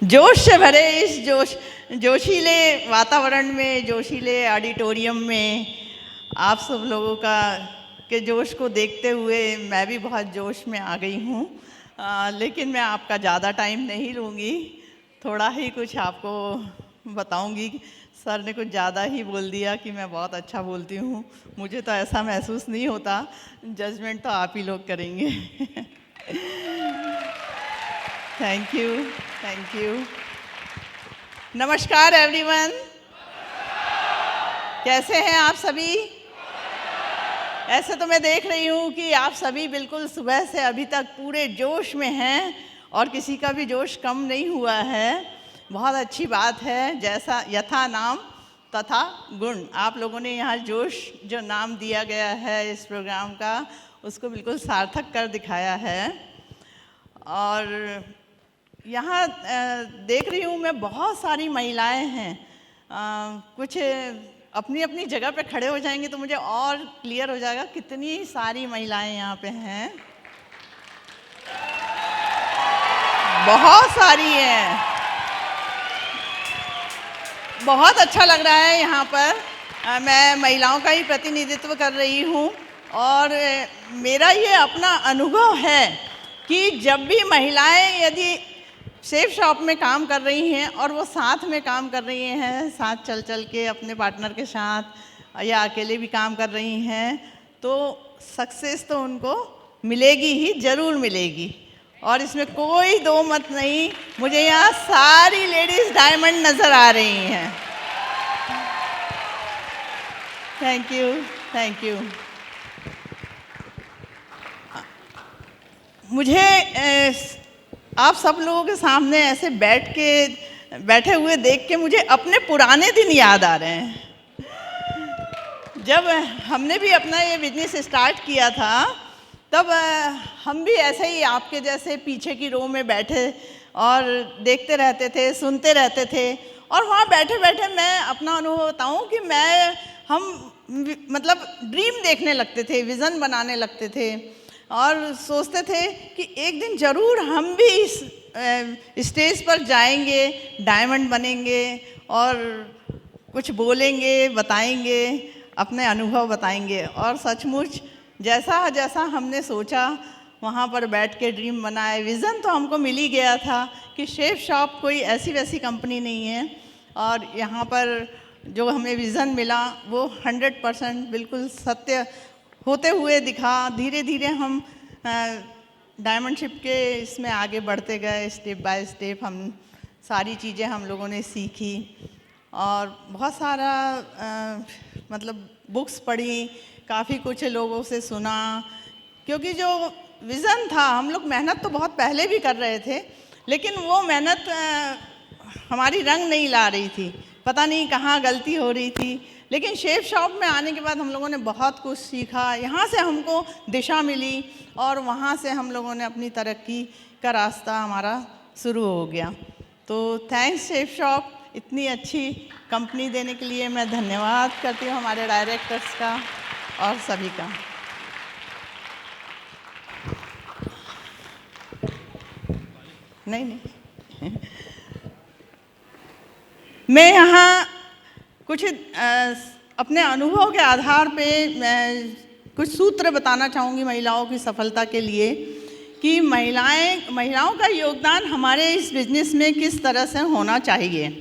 जोश से भरे इस जोशीले वातावरण में, जोशीले ऑडिटोरियम में आप सब लोगों के जोश को देखते हुए मैं भी बहुत जोश में आ गई हूँ। लेकिन मैं आपका ज़्यादा टाइम नहीं लूँगी, थोड़ा ही कुछ आपको बताऊँगी। सर ने कुछ ज़्यादा ही बोल दिया कि मैं बहुत अच्छा बोलती हूँ, मुझे तो ऐसा महसूस नहीं होता। जजमेंट तो आप ही लोग करेंगे। Thank you, thank you. नमस्कार एवरीवन, कैसे हैं आप सभी? ऐसे तो मैं देख रही हूँ कि आप सभी बिल्कुल सुबह से अभी तक पूरे जोश में हैं और किसी का भी जोश कम नहीं हुआ है। बहुत अच्छी बात है। जैसा यथा नाम तथा गुण, आप लोगों ने यहाँ जोश जो नाम दिया गया है इस प्रोग्राम का, उसको बिल्कुल सार्थक कर दिखाया है। और यहाँ देख रही हूँ मैं बहुत सारी महिलाएं हैं। कुछ अपनी अपनी जगह पे खड़े हो जाएंगे तो मुझे और क्लियर हो जाएगा कितनी सारी महिलाएं यहाँ पे हैं। बहुत सारी हैं, बहुत अच्छा लग रहा है यहाँ पर। मैं महिलाओं का ही प्रतिनिधित्व कर रही हूँ और मेरा ये अपना अनुभव है कि जब भी महिलाएं यदि सेफ शॉप में काम कर रही हैं और वो साथ में काम कर रही हैं, साथ चल चल के अपने पार्टनर के साथ या अकेले भी काम कर रही हैं, तो सक्सेस तो उनको मिलेगी ही, ज़रूर मिलेगी। और इसमें कोई दो मत नहीं। मुझे यहाँ सारी लेडीज़ डायमंड नज़र आ रही हैं। Thank you, thank you. मुझे आप सब लोगों के सामने ऐसे बैठे हुए देख के मुझे अपने पुराने दिन याद आ रहे हैं। जब हमने भी अपना ये बिजनेस स्टार्ट किया था तब हम भी ऐसे ही आपके जैसे पीछे की रो में बैठे और देखते रहते थे, सुनते रहते थे। और वहाँ बैठे बैठे मैं अपना अनुभव बताऊँ कि हम मतलब ड्रीम देखने लगते थे, विज़न बनाने लगते थे और सोचते थे कि एक दिन ज़रूर हम भी इस स्टेज पर जाएंगे, डायमंड बनेंगे और कुछ बोलेंगे, बताएंगे, अपने अनुभव बताएंगे। और सचमुच जैसा जैसा हमने सोचा वहाँ पर बैठ के ड्रीम बनाए। विज़न तो हमको मिल ही गया था कि शेफ शॉप कोई ऐसी वैसी कंपनी नहीं है और यहाँ पर जो हमें विज़न मिला वो 100% बिल्कुल सत्य होते हुए दिखा। धीरे धीरे हम डायमंडशिप के इसमें आगे बढ़ते गए, स्टेप बाय स्टेप हम सारी चीज़ें हम लोगों ने सीखी और बहुत सारा मतलब बुक्स पढ़ी, काफ़ी कुछ लोगों से सुना। क्योंकि जो विज़न था, हम लोग मेहनत तो बहुत पहले भी कर रहे थे, लेकिन वो मेहनत हमारी रंग नहीं ला रही थी। पता नहीं कहाँ गलती हो रही थी। लेकिन शेफ शॉप में आने के बाद हम लोगों ने बहुत कुछ सीखा। यहाँ से हमको दिशा मिली और वहाँ से हम लोगों ने अपनी तरक्की का रास्ता हमारा शुरू हो गया। तो थैंक्स शेफ शॉप, इतनी अच्छी कंपनी देने के लिए मैं धन्यवाद करती हूँ हमारे डायरेक्टर्स का और सभी का। नहीं मैं यहाँ कुछ अपने अनुभव के आधार पे मैं कुछ सूत्र बताना चाहूँगी महिलाओं की सफलता के लिए कि महिलाओं का योगदान हमारे इस बिज़नेस में किस तरह से होना चाहिए।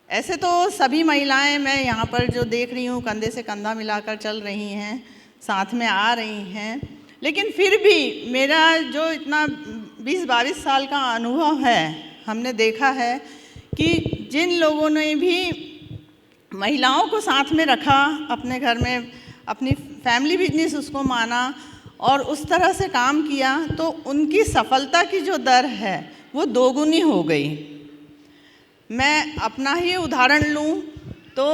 ऐसे तो सभी महिलाएं मैं यहाँ पर जो देख रही हूँ कंधे से कंधा मिलाकर चल रही हैं, साथ में आ रही हैं, लेकिन फिर भी मेरा जो इतना 20-22 साल का अनुभव है, हमने देखा है कि जिन लोगों ने भी महिलाओं को साथ में रखा, अपने घर में अपनी फैमिली बिजनेस उसको माना और उस तरह से काम किया, तो उनकी सफलता की जो दर है वो दोगुनी हो गई। मैं अपना ही उदाहरण लूँ तो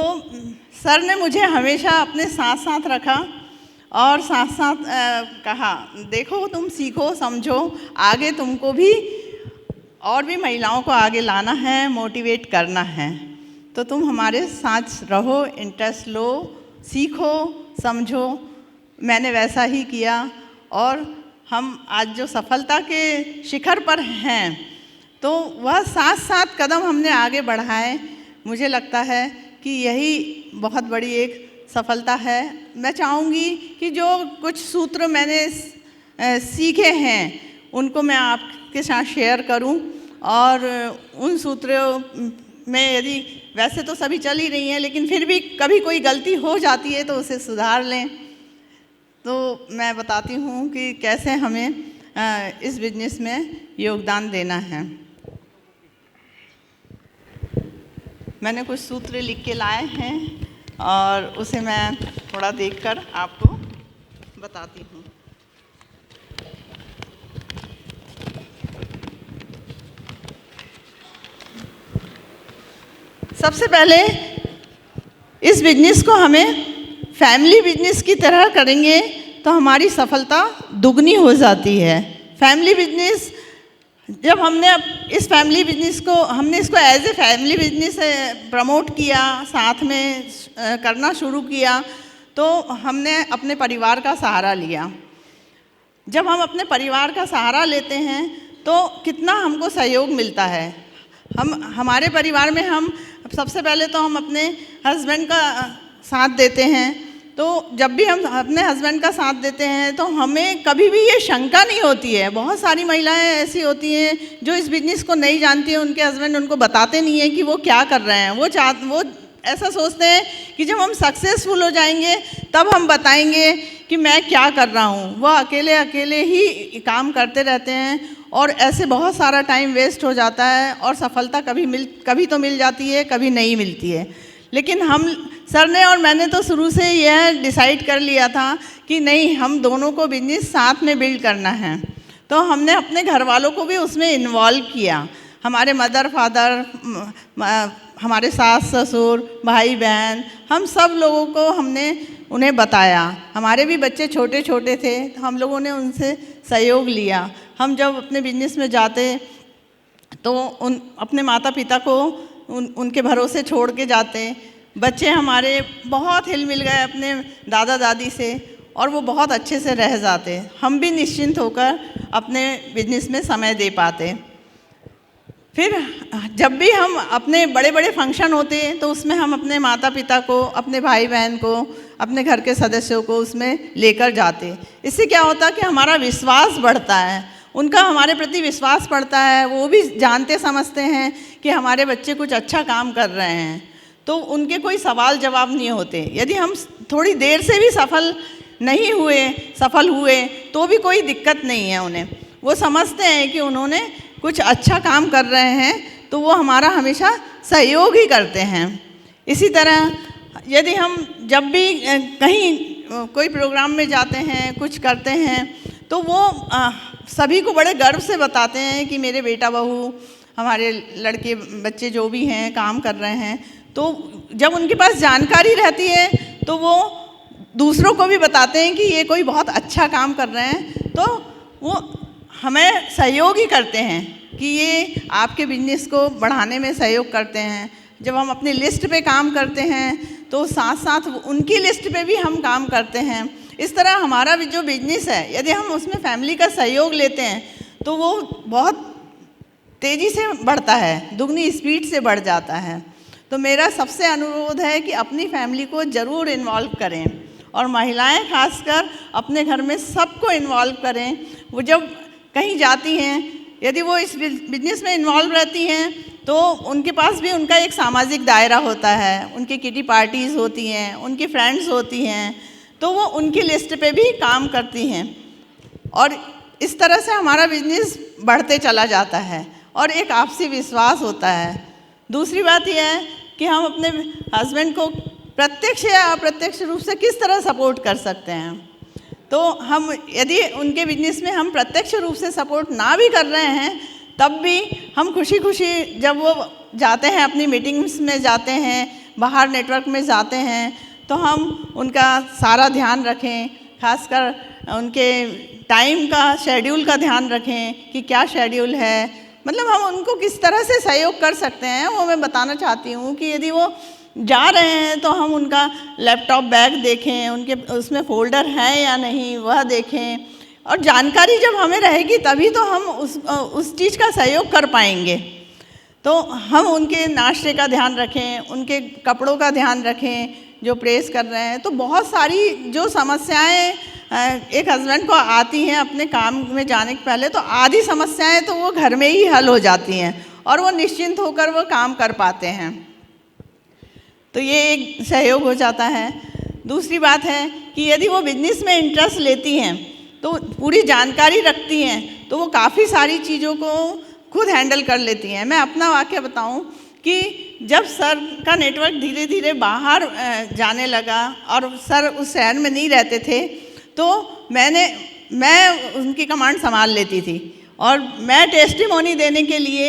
सर ने मुझे हमेशा अपने साथ साथ रखा और साथ साथ कहा, देखो तुम सीखो, समझो, आगे तुमको भी और भी महिलाओं को आगे लाना है, मोटिवेट करना है, तो तुम हमारे साथ रहो, इंटरेस्ट लो, सीखो, समझो। मैंने वैसा ही किया और हम आज जो सफलता के शिखर पर हैं तो वह 7-7 कदम हमने आगे बढ़ाए। मुझे लगता है कि यही बहुत बड़ी एक सफलता है। मैं चाहूँगी कि जो कुछ सूत्र मैंने सीखे हैं उनको मैं आपके साथ शेयर करूं, और उन सूत्रों में यदि वैसे तो सभी चल ही रही हैं, लेकिन फिर भी कभी कोई गलती हो जाती है तो उसे सुधार लें। तो मैं बताती हूं कि कैसे हमें इस बिजनेस में योगदान देना है। मैंने कुछ सूत्र लिख के लाए हैं और उसे मैं थोड़ा देखकर आपको बताती हूँ। सबसे पहले इस बिजनेस को हमें फैमिली बिजनेस की तरह करेंगे तो हमारी सफलता दुगनी हो जाती है। फैमिली बिजनेस जब हमने इस फैमिली बिजनेस को हमने इसको as a family business promote किया, साथ में करना शुरू किया, तो हमने अपने परिवार का सहारा लिया। जब हम अपने परिवार का सहारा लेते हैं तो कितना हमको सहयोग मिलता है। हमारे परिवार में हम सबसे पहले तो हम अपने हस्बैंड का साथ देते हैं। तो जब भी हम अपने हस्बैंड का साथ देते हैं तो हमें कभी भी ये शंका नहीं होती है। बहुत सारी महिलाएं ऐसी होती हैं जो इस बिज़नेस को नहीं जानती हैं, उनके हस्बैंड उनको बताते नहीं हैं कि वो क्या कर रहे हैं। वो ऐसा सोचते हैं कि जब हम सक्सेसफुल हो जाएंगे तब हम बताएंगे कि मैं क्या कर रहा हूँ। वह अकेले अकेले ही काम करते रहते हैं और ऐसे बहुत सारा टाइम वेस्ट हो जाता है और सफलता कभी तो मिल जाती है, कभी नहीं मिलती है। लेकिन हम सर ने और मैंने तो शुरू से यह डिसाइड कर लिया था कि नहीं, हम दोनों को बिजनेस साथ में बिल्ड करना है। तो हमने अपने घर वालों को भी उसमें इन्वॉल्व किया। हमारे मदर फादर, हमारे सास ससुर, भाई बहन, हम सब लोगों को हमने उन्हें बताया। हमारे भी बच्चे छोटे छोटे थे तो हम लोगों ने उनसे सहयोग लिया। हम जब अपने बिजनेस में जाते तो अपने माता पिता को उनके भरोसे छोड़ के जाते। बच्चे हमारे बहुत हिल मिल गए अपने दादा दादी से और वो बहुत अच्छे से रह जाते। हम भी निश्चिंत होकर अपने बिजनेस में समय दे पाते। फिर जब भी हम अपने बड़े बड़े फंक्शन होते तो उसमें हम अपने माता पिता को, अपने भाई बहन को, अपने घर के सदस्यों को उसमें लेकर जाते। इससे क्या होता कि हमारा विश्वास बढ़ता है, उनका हमारे प्रति विश्वास बढ़ता है। वो भी जानते समझते हैं कि हमारे बच्चे कुछ अच्छा काम कर रहे हैं, तो उनके कोई सवाल जवाब नहीं होते। यदि हम थोड़ी देर से भी सफल हुए तो भी कोई दिक्कत नहीं है उन्हें। वो समझते हैं कि उन्होंने कुछ अच्छा काम कर रहे हैं तो वो हमारा हमेशा सहयोग ही करते हैं। इसी तरह यदि हम जब भी कहीं कोई प्रोग्राम में जाते हैं, कुछ करते हैं, तो वो सभी को बड़े गर्व से बताते हैं कि मेरे बेटा बहू, हमारे लड़के बच्चे जो भी हैं काम कर रहे हैं। तो जब उनके पास जानकारी रहती है तो वो दूसरों को भी बताते हैं कि ये कोई बहुत अच्छा काम कर रहे हैं, तो वो हमें सहयोग ही करते हैं कि ये आपके बिजनेस को बढ़ाने में सहयोग करते हैं। जब हम अपनी लिस्ट पे काम करते हैं तो साथ साथ उनकी लिस्ट पे भी हम काम करते हैं। इस तरह हमारा जो बिजनेस है, यदि हम उसमें फैमिली का सहयोग लेते हैं तो वो बहुत तेज़ी से बढ़ता है, दुगनी स्पीड से बढ़ जाता है। तो मेरा सबसे अनुरोध है कि अपनी फैमिली को ज़रूर इन्वॉल्व करें और महिलाएं खासकर अपने घर में सबको इन्वॉल्व करें। वो जब कहीं जाती हैं, यदि वो इस बिजनेस में इन्वॉल्व रहती हैं तो उनके पास भी उनका एक सामाजिक दायरा होता है। उनकी किटी पार्टीज़ होती हैं, उनकी फ्रेंड्स होती हैं, तो वो उनकी लिस्ट पे भी काम करती हैं और इस तरह से हमारा बिजनेस बढ़ते चला जाता है और एक आपसी विश्वास होता है। दूसरी बात यह है कि हम अपने हस्बैंड को प्रत्यक्ष या अप्रत्यक्ष रूप से किस तरह सपोर्ट कर सकते हैं। तो हम यदि उनके बिजनेस में हम प्रत्यक्ष रूप से सपोर्ट ना भी कर रहे हैं तब भी हम खुशी खुशी जब वो जाते हैं, अपनी मीटिंग्स में जाते हैं, बाहर नेटवर्क में जाते हैं, तो हम उनका सारा ध्यान रखें। खासकर उनके टाइम का, शेड्यूल का ध्यान रखें कि क्या शेड्यूल है। मतलब हम उनको किस तरह से सहयोग कर सकते हैं वो मैं बताना चाहती हूँ कि यदि वो जा रहे हैं तो हम उनका लैपटॉप बैग देखें, उनके उसमें फ़ोल्डर है या नहीं वह देखें। और जानकारी जब हमें रहेगी तभी तो हम उस चीज़ का सहयोग कर पाएंगे। तो हम उनके नाश्ते का ध्यान रखें, उनके कपड़ों का ध्यान रखें जो प्रेस कर रहे हैं। तो बहुत सारी जो समस्याएं एक हस्बैंड को आती हैं अपने काम में जाने के पहले, तो आधी समस्याएं तो वो घर में ही हल हो जाती हैं और वो निश्चिंत होकर वो काम कर पाते हैं। तो ये एक सहयोग हो जाता है। दूसरी बात है कि यदि वो बिजनेस में इंटरेस्ट लेती हैं तो पूरी जानकारी रखती हैं तो वो काफ़ी सारी चीज़ों को खुद हैंडल कर लेती हैं। मैं अपना वाक़या बताऊं कि जब सर का नेटवर्क धीरे धीरे बाहर जाने लगा और सर उस शहर में नहीं रहते थे, तो मैं उनकी कमांड संभाल लेती थी और मैं टेस्टिमोनी देने के लिए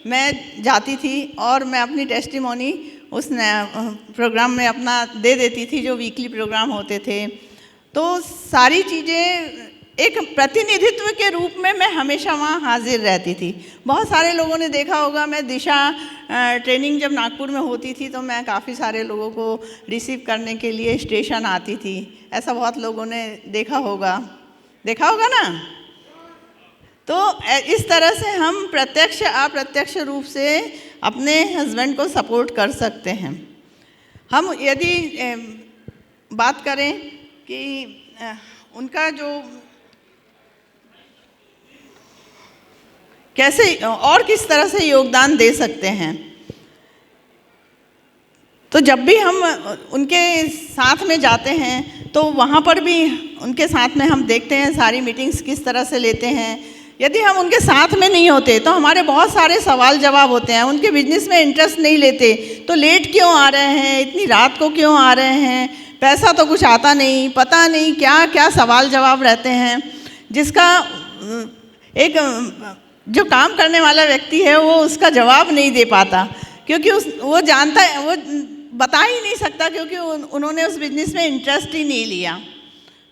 मैं जाती थी और मैं अपनी टेस्टिमोनी उस प्रोग्राम में अपना दे देती थी जो वीकली प्रोग्राम होते थे। तो सारी चीज़ें एक प्रतिनिधित्व के रूप में मैं हमेशा वहाँ हाजिर रहती थी। बहुत सारे लोगों ने देखा होगा, मैं दिशा ट्रेनिंग जब नागपुर में होती थी तो मैं काफ़ी सारे लोगों को रिसीव करने के लिए स्टेशन आती थी। ऐसा बहुत लोगों ने देखा होगा ना। तो इस तरह से हम प्रत्यक्ष अप्रत्यक्ष रूप से अपने हस्बैंड को सपोर्ट कर सकते हैं। हम यदि बात करें कि उनका जो कैसे और किस तरह से योगदान दे सकते हैं, तो जब भी हम उनके साथ में जाते हैं तो वहाँ पर भी उनके साथ में हम देखते हैं सारी मीटिंग्स किस तरह से लेते हैं। यदि हम उनके साथ में नहीं होते तो हमारे बहुत सारे सवाल जवाब होते हैं। उनके बिजनेस में इंटरेस्ट नहीं लेते तो लेट क्यों आ रहे हैं, इतनी रात को क्यों आ रहे हैं, पैसा तो कुछ आता नहीं, पता नहीं क्या क्या सवाल जवाब रहते हैं, जिसका एक जो काम करने वाला व्यक्ति है वो उसका जवाब नहीं दे पाता, क्योंकि वो जानता है, वो बता ही नहीं सकता, क्योंकि उन्होंने उस बिजनेस में इंटरेस्ट ही नहीं लिया।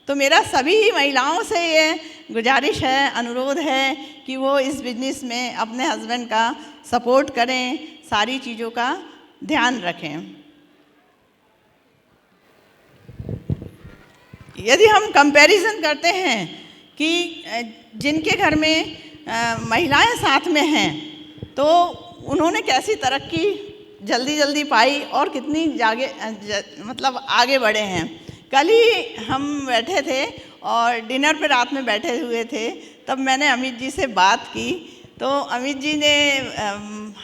तो मेरा सभी महिलाओं से ये गुजारिश है, अनुरोध है कि वो इस बिजनेस में अपने हस्बैंड का सपोर्ट करें, सारी चीज़ों का ध्यान रखें। यदि हम कंपैरिजन करते हैं कि जिनके घर में महिलाएं साथ में हैं तो उन्होंने कैसी तरक्की जल्दी जल्दी पाई और कितनी मतलब आगे बढ़े हैं। कल ही हम बैठे थे और डिनर पे रात में बैठे हुए थे, तब मैंने अमित जी से बात की तो अमित जी ने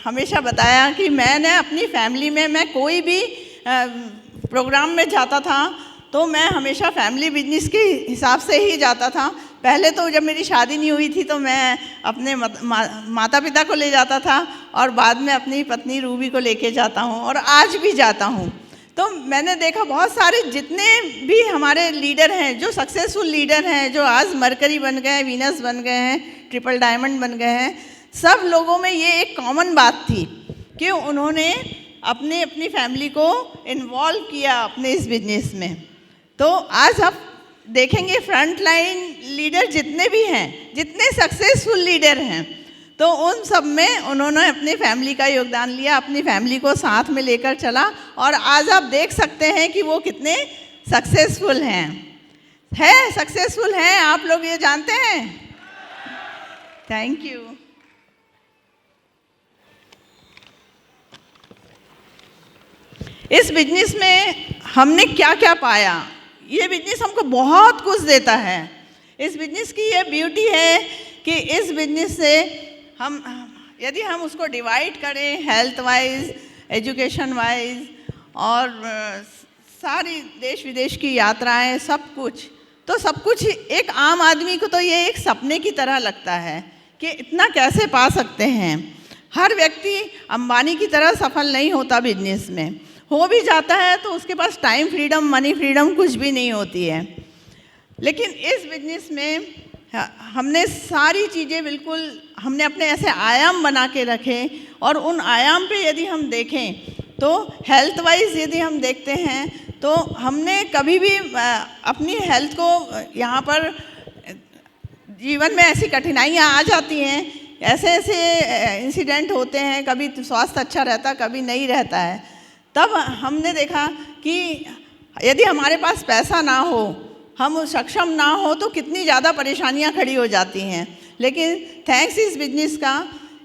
हमेशा बताया कि मैंने अपनी फैमिली में मैं कोई भी प्रोग्राम में जाता था तो मैं हमेशा फैमिली बिजनेस के हिसाब से ही जाता था। पहले तो जब मेरी शादी नहीं हुई थी तो मैं अपने माता पिता को ले जाता था और बाद में अपनी पत्नी रूबी को लेके जाता हूँ और आज भी जाता हूँ। तो मैंने देखा बहुत सारे जितने भी हमारे लीडर हैं, जो सक्सेसफुल लीडर हैं, जो आज मरकरी बन गए हैं, वीनस बन गए हैं, ट्रिपल डायमंड बन गए हैं, सब लोगों में ये एक कॉमन बात थी कि उन्होंने अपनी फैमिली को इन्वॉल्व किया अपने इस बिजनेस में। तो आज आप देखेंगे फ्रंट लाइन लीडर जितने भी हैं, जितने सक्सेसफुल लीडर हैं, तो उन सब में उन्होंने अपनी फैमिली का योगदान लिया, अपनी फैमिली को साथ में लेकर चला और आज आप देख सकते हैं कि वो कितने सक्सेसफुल हैं। सक्सेसफुल हैं, आप लोग ये जानते हैं। Thank you. इस बिजनेस में हमने क्या क्या पाया, ये बिजनेस हमको बहुत कुछ देता है। इस बिजनेस की ये ब्यूटी है कि इस बिजनेस से हम यदि हम उसको डिवाइड करें हेल्थ वाइज, एजुकेशन वाइज और सारी देश विदेश की यात्राएं, सब कुछ एक आम आदमी को तो ये एक सपने की तरह लगता है कि इतना कैसे पा सकते हैं। हर व्यक्ति अंबानी की तरह सफल नहीं होता बिजनेस में, हो भी जाता है तो उसके पास टाइम फ्रीडम, मनी फ्रीडम कुछ भी नहीं होती है। लेकिन इस बिजनेस में हमने सारी चीज़ें बिल्कुल हमने अपने ऐसे आयाम बना के रखे और उन आयाम पे यदि हम देखें तो हेल्थ वाइज यदि हम देखते हैं तो हमने कभी भी अपनी हेल्थ को यहाँ पर जीवन में ऐसी कठिनाइयाँ आ जाती हैं, ऐसे इंसिडेंट होते हैं, कभी स्वास्थ्य अच्छा रहता कभी नहीं रहता है। तब हमने देखा कि यदि हमारे पास पैसा ना हो, हम सक्षम ना हो तो कितनी ज़्यादा परेशानियां खड़ी हो जाती हैं। लेकिन थैंक्स इस बिजनेस का,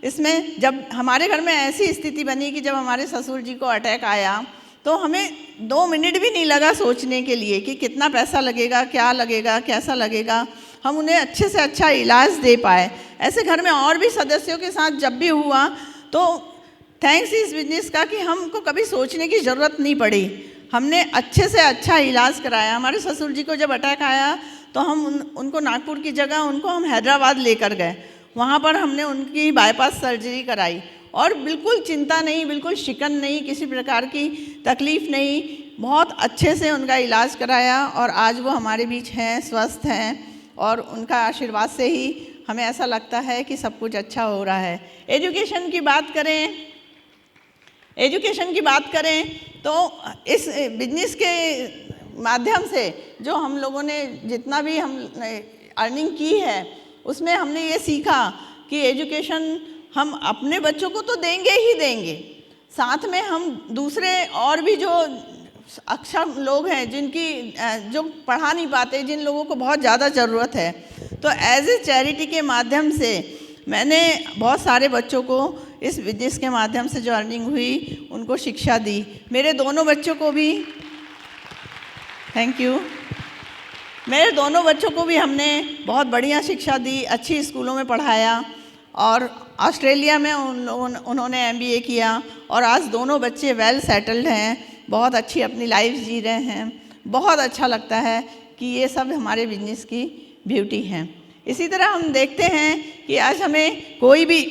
इसमें जब हमारे घर में ऐसी स्थिति बनी कि जब हमारे ससुर जी को अटैक आया तो हमें 2 मिनट भी नहीं लगा सोचने के लिए कि कितना पैसा लगेगा, क्या लगेगा, कैसा लगेगा। हम उन्हें अच्छे से अच्छा इलाज दे पाए। ऐसे घर में और भी सदस्यों के साथ जब भी हुआ तो थैंक्स इस बिजनेस का कि हमको कभी सोचने की ज़रूरत नहीं पड़ी, हमने अच्छे से अच्छा इलाज कराया। हमारे ससुर जी को जब अटैक आया तो हम उनको नागपुर की जगह उनको हम हैदराबाद लेकर गए। वहाँ पर हमने उनकी बाईपास सर्जरी कराई और बिल्कुल चिंता नहीं, बिल्कुल शिकन नहीं, किसी प्रकार की तकलीफ़ नहीं, बहुत अच्छे से उनका इलाज कराया और आज वो हमारे बीच हैं, स्वस्थ हैं और उनका आशीर्वाद से ही हमें ऐसा लगता है कि सब कुछ अच्छा हो रहा है। एजुकेशन की बात करें तो इस बिजनेस के माध्यम से जो हम लोगों ने जितना भी हम अर्निंग की है उसमें हमने ये सीखा कि एजुकेशन हम अपने बच्चों को तो देंगे ही देंगे, साथ में हम दूसरे और भी जो अक्षम लोग हैं जो पढ़ा नहीं पाते, जिन लोगों को बहुत ज़्यादा ज़रूरत है, तो एज ए चैरिटी के माध्यम से मैंने बहुत सारे बच्चों को इस बिजनेस के माध्यम से जो अर्निंग हुई उनको शिक्षा दी। मेरे दोनों बच्चों को भी थैंक यू, मेरे दोनों बच्चों को भी हमने बहुत बढ़िया शिक्षा दी, अच्छी स्कूलों में पढ़ाया और ऑस्ट्रेलिया में उन्होंने MBA किया और आज दोनों बच्चे वेल सेटल्ड हैं, बहुत अच्छी अपनी लाइफ जी रहे हैं। बहुत अच्छा लगता है कि ये सब हमारे बिजनेस की ब्यूटी हैं। इसी तरह हम देखते हैं कि आज हमें कोई भी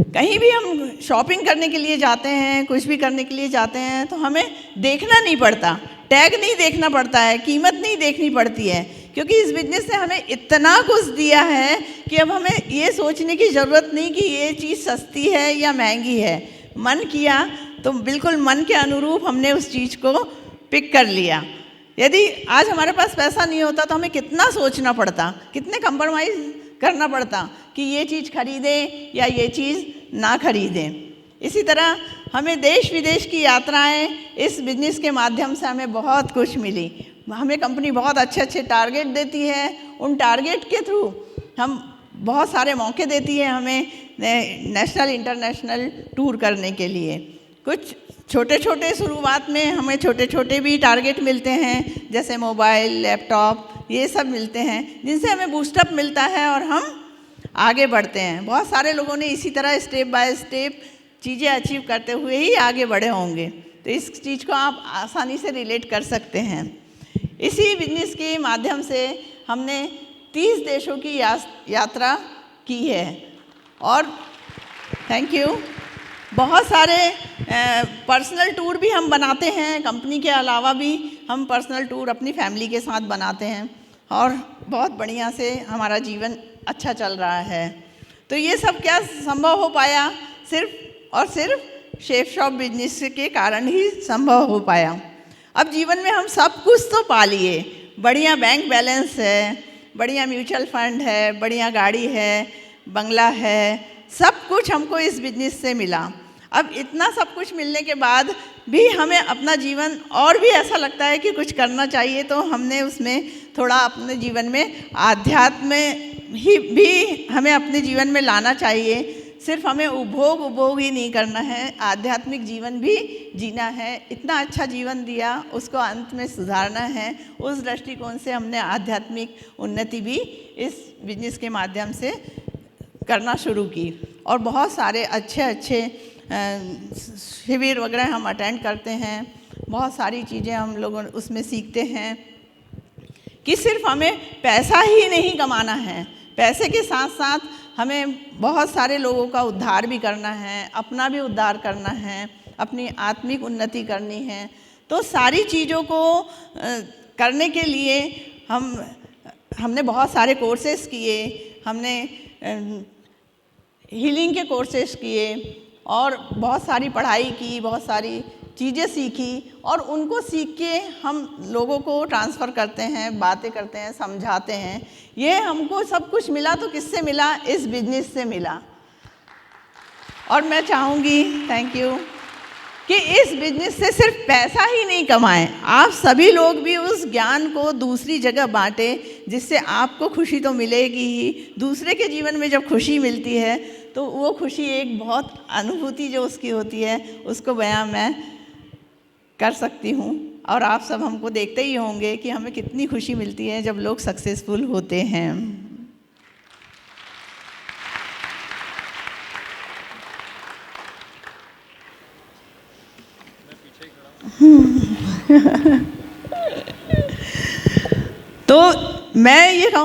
कहीं भी हम शॉपिंग करने के लिए जाते हैं, कुछ भी करने के लिए जाते हैं तो हमें देखना नहीं पड़ता, टैग नहीं देखना पड़ता है, कीमत नहीं देखनी पड़ती है, क्योंकि इस बिजनेस ने हमें इतना कुछ दिया है कि अब हमें ये सोचने की ज़रूरत नहीं कि ये चीज़ सस्ती है या महंगी है। मन किया तो बिल्कुल मन के अनुरूप हमने उस चीज़ को पिक कर लिया। यदि आज हमारे पास पैसा नहीं होता तो हमें कितना सोचना पड़ता, कितने कंप्रोमाइज़ करना पड़ता कि ये चीज़ खरीदें या ये चीज़ ना खरीदें। इसी तरह हमें देश विदेश की यात्राएं इस बिजनेस के माध्यम से हमें बहुत कुछ मिली। हमें कंपनी बहुत अच्छे अच्छे टारगेट देती है, उन टारगेट के थ्रू हम बहुत सारे मौके देती है हमें नेशनल इंटरनेशनल टूर करने के लिए। कुछ छोटे छोटे शुरुआत में हमें छोटे छोटे भी टारगेट मिलते हैं, जैसे मोबाइल, लैपटॉप, ये सब मिलते हैं जिनसे हमें बूस्टअप मिलता है और हम आगे बढ़ते हैं। बहुत सारे लोगों ने इसी तरह स्टेप बाय स्टेप चीज़ें अचीव करते हुए ही आगे बढ़े होंगे, तो इस चीज़ को आप आसानी से रिलेट कर सकते हैं। इसी बिजनेस के माध्यम से हमने 30 देशों की यात्रा की है और थैंक यू। बहुत सारे पर्सनल टूर भी हम बनाते हैं, कंपनी के अलावा भी हम पर्सनल टूर अपनी फैमिली के साथ बनाते हैं और बहुत बढ़िया से हमारा जीवन अच्छा चल रहा है। तो ये सब क्या संभव हो पाया? सिर्फ और सिर्फ शेफ शॉप बिजनेस के कारण ही संभव हो पाया। अब जीवन में हम सब कुछ तो पा लिए, बढ़िया बैंक बैलेंस है, बढ़िया म्यूचुअल फंड है, बढ़िया गाड़ी है, बंगला है, सब कुछ हमको इस बिजनेस से मिला। अब इतना सब कुछ मिलने के बाद भी हमें अपना जीवन और भी ऐसा लगता है कि कुछ करना चाहिए, तो हमने उसमें थोड़ा अपने जीवन में आध्यात्म भी हमें अपने जीवन में लाना चाहिए। सिर्फ हमें उपभोग ही नहीं करना है, आध्यात्मिक जीवन भी जीना है। इतना अच्छा जीवन दिया, उसको अंत में सुधारना है। उस दृष्टिकोण से हमने आध्यात्मिक उन्नति भी इस बिजनेस के माध्यम से करना शुरू की और बहुत सारे अच्छे शिविर वगैरह हम अटेंड करते हैं। बहुत सारी चीज़ें हम लोग उसमें सीखते हैं कि सिर्फ हमें पैसा ही नहीं कमाना है, पैसे के साथ साथ हमें बहुत सारे लोगों का उद्धार भी करना है, अपना भी उद्धार करना है, अपनी आत्मिक उन्नति करनी है। तो सारी चीज़ों को करने के लिए हमने बहुत सारे कोर्सेज किए, हमने हीलिंग के कोर्सेज किए और बहुत सारी पढ़ाई की, बहुत सारी चीज़ें सीखी और उनको सीख के हम लोगों को ट्रांसफ़र करते हैं, बातें करते हैं, समझाते हैं। ये हमको सब कुछ मिला तो किससे मिला? इस बिजनेस से मिला। और मैं चाहूँगी थैंक यू कि इस बिजनेस से सिर्फ पैसा ही नहीं कमाएं, आप सभी लोग भी उस ज्ञान को दूसरी जगह बांटें, जिससे आपको खुशी तो मिलेगी ही, दूसरे के जीवन में जब खुशी मिलती है तो वो खुशी एक बहुत अनुभूति जो उसकी होती है उसको बयां मैं कर सकती हूँ। और आप सब हमको देखते ही होंगे कि हमें कितनी खुशी मिलती है जब लोग सक्सेसफुल होते हैं। तो मैं ये कहूँ